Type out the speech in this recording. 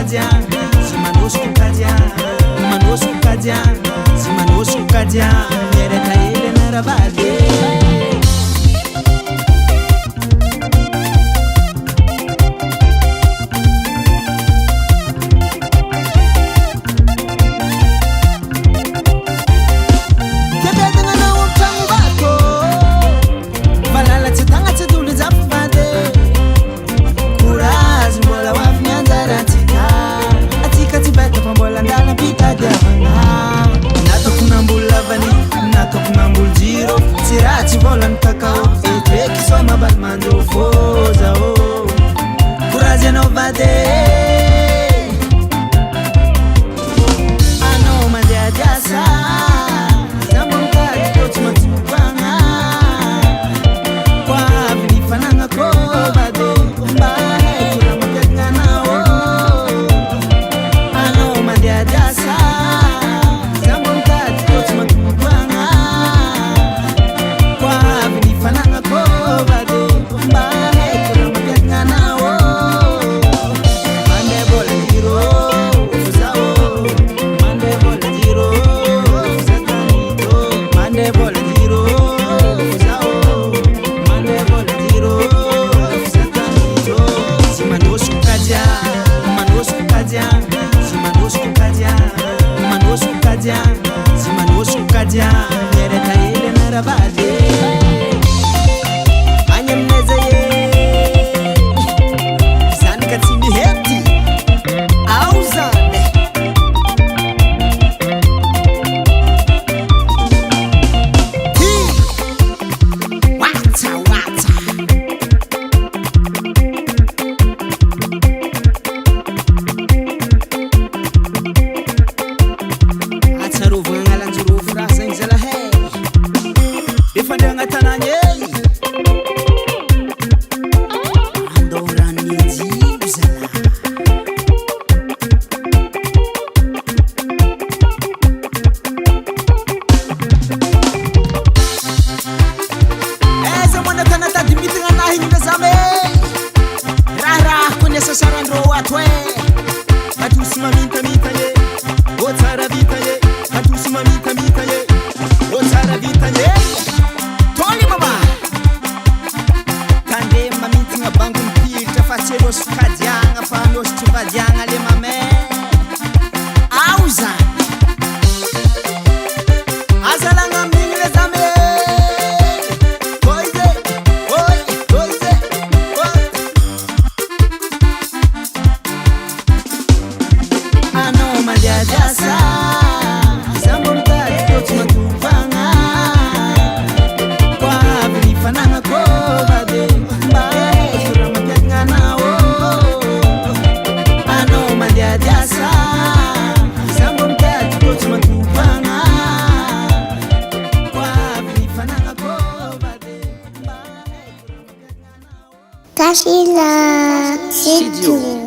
kaja zimanosco kaja manosco kaja zimanosco kaja mereka ile narabade Sirati volan kakao Etreki soma batmando foza oh Kuraje no vade Ano mandia jasa Zambon kari kotu matupanga Kwa vini fananga ko vade Mbae kura mapegana oh Ano mandia jasa Zambon kari kotu matupanga zimanosco kaja mereka ile narabade anyamnezeye zani katimi heti auzane wata Sasarandro watwe atusima minta ye otara vita ye atusima minta ye otara vita ye toli mama kande mamiti ngabangu mpita faselo skadianga fano stivadianga le mame auza azalanga mingile zame jasa zambon kari kotu matupanga kwa vini fananga ko vade mbae kura mapegana oh ano mandia jasa zambon kari kotu matupanga kwa vini fananga ko vade mbae kura mapegana oh Kasila Situ